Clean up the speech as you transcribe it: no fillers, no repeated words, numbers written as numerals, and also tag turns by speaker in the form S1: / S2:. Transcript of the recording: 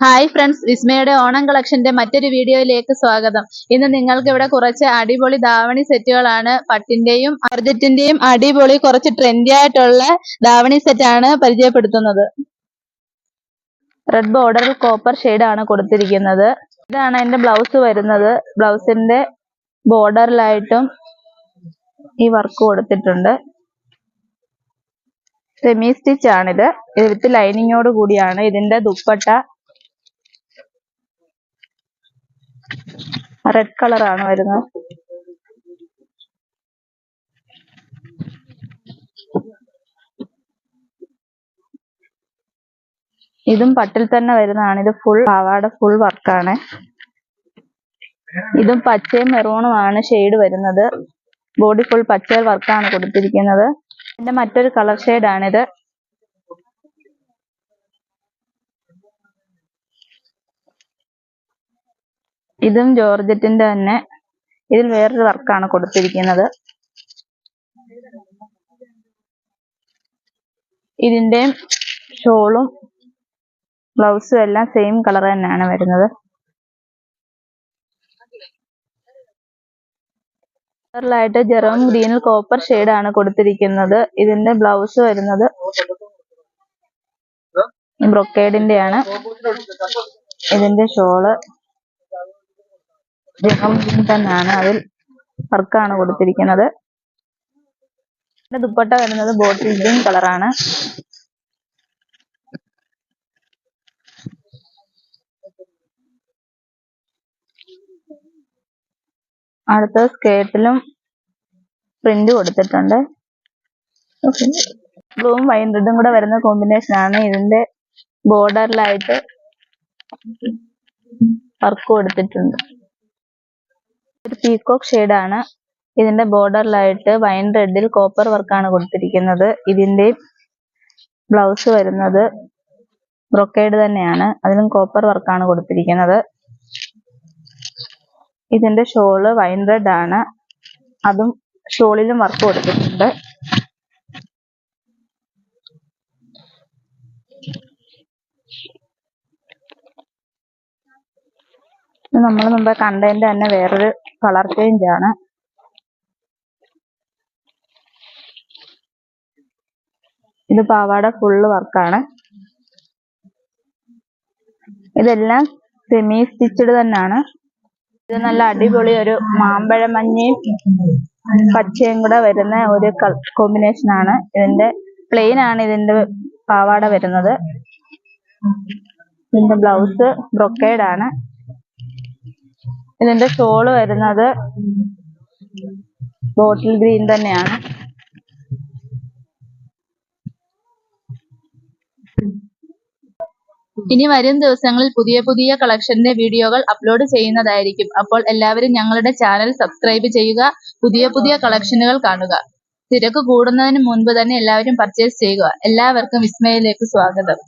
S1: Hi friends, വിസ്മയുടെ Onam കളക്ഷന്റെ മറ്റൊരു വീഡിയോയിലേക്ക് സ്വാഗതം. ഇന്ന് നിങ്ങൾക്ക് ഇവിടെ കുറച്ച് അടിപൊളി ധാവണി സെറ്റുകളാണ്. പട്ടിന്റെയും അർജന്റിന്റെയും അടിപൊളി കുറച്ച് ട്രെൻഡി ആയിട്ടുള്ള ധാവണി സെറ്റാണ് പരിചയപ്പെടുത്തുന്നത്. റെഡ് ബോർഡറിൽ കോപ്പർ ഷെയ്ഡ് ആണ് കൊടുത്തിരിക്കുന്നത്. ഇതാണ് അതിന്റെ ബ്ലൗസ് വരുന്നത്. ബ്ലൗസിന്റെ ബോർഡറിലായിട്ടും ഈ വർക്ക് കൊടുത്തിട്ടുണ്ട്. സെമി സ്റ്റിച്ച് ആണിത്. വിത്ത് ലൈനിങ്ങോട് കൂടിയാണ് ഇതിന്റെ ദുപ്പട്ട. റെഡ് കളറാണ് വരുന്നത്. ഇതും പട്ടിൽ തന്നെ വരുന്നതാണ്. ഇത് ഫുൾ പാവാട ഫുൾ വർക്കാണ്. ഇതും പച്ചയും മെറൂണുമാണ് ഷെയ്ഡ് വരുന്നത്. ബോഡി ഫുൾ പച്ച വർക്കാണ് കൊടുത്തിരിക്കുന്നത്. ഇതിന്റെ മറ്റൊരു കളർ ഷെയ്ഡാണിത്. ഇതും ജോർജറ്റിന്റെ തന്നെ. ഇതിൽ വേറൊരു വർക്കാണ് കൊടുത്തിരിക്കുന്നത്. ഇതിന്റെ ഷോളും ബ്ലൗസും എല്ലാം സെയിം കളർ തന്നെയാണ് വരുന്നത്. ായിട്ട് ജെറോം ഗ്രീനിൽ കോപ്പർ ഷെയ്ഡ് ആണ് കൊടുത്തിരിക്കുന്നത്. ഇതിന്റെ ബ്ലൗസ് വരുന്നത് ബ്രൊക്കേഡിന്റെ ആണ്. ഇതിന്റെ ഷോള് ജെറോം ഗ്രീൻ തന്നെയാണ്. അതിൽ വർക്കാണ് കൊടുത്തിരിക്കുന്നത്. ദുപ്പട്ട വരുന്നത് ബോട്ടിൽ ഗ്രീൻ കളറാണ്. അടുത്ത സ്കേർട്ടിലും പ്രിന്റ് കൊടുത്തിട്ടുണ്ട്. ബ്ലൂവും വൈൻ റെഡും കൂടെ വരുന്ന കോമ്പിനേഷൻ ആണ്. ഇതിന്റെ ബോർഡറിലായിട്ട് വർക്ക് കൊടുത്തിട്ടുണ്ട്. ഒരു പീകോക്ക് ഷെയ്ഡ് ആണ്. ഇതിന്റെ ബോർഡറിലായിട്ട് വൈൻ റെഡിൽ കോപ്പർ വർക്കാണ് കൊടുത്തിരിക്കുന്നത്. ഇതിന്റെ ബ്ലൗസ് വരുന്നത് ബ്രൊക്കേഡ് തന്നെയാണ്. അതിലും കോപ്പർ വർക്കാണ് കൊടുത്തിരിക്കുന്നത്. ഇതിന്റെ ഷോള് വൈൻ റെഡ് ആണ്. അതും ഷോളിലും വർക്ക് കൊടുത്തിട്ടുണ്ട്. നമ്മൾ മുമ്പേ കണ്ടതിന്റെ തന്നെ വേറൊരു കളർ ചേഞ്ച് ആണ്. ഇത് പാവാട ഫുള്ള് വർക്കാണ്. ഇതെല്ലാം സെമി സ്റ്റിച്ചഡ് തന്നെയാണ്. ഇത് നല്ല അടിപൊളി ഒരു മാമ്പഴ മഞ്ഞയും പച്ചയും കൂടെ വരുന്ന ഒരു കോമ്പിനേഷൻ ആണ്. ഇതിന്റെ പ്ലെയിൻ ആണ് ഇതിന്റെ പാവാട വരുന്നത്. ഇതിന്റെ ബ്ലൗസ് ബ്രൊക്കേഡ് ആണ്. ഇതിന്റെ ഷോള് വരുന്നത് ബോട്ടിൽ ഗ്രീൻ തന്നെയാണ്. ഇനി വരും ദിവസങ്ങളിൽ പുതിയ പുതിയ കളക്ഷന്റെ വീഡിയോകൾ അപ്ലോഡ് ചെയ്യുന്നതായിരിക്കും. അപ്പോൾ എല്ലാവരും ഞങ്ങളുടെ ചാനൽ സബ്സ്ക്രൈബ് ചെയ്യുക. പുതിയ പുതിയ കളക്ഷനുകൾ കാണുക. തിരക്ക് കൂടുന്നതിന് മുൻപ് തന്നെ എല്ലാവരും പർച്ചേസ് ചെയ്യുക. എല്ലാവർക്കും വിസ്മയിലേക്ക് സ്വാഗതം.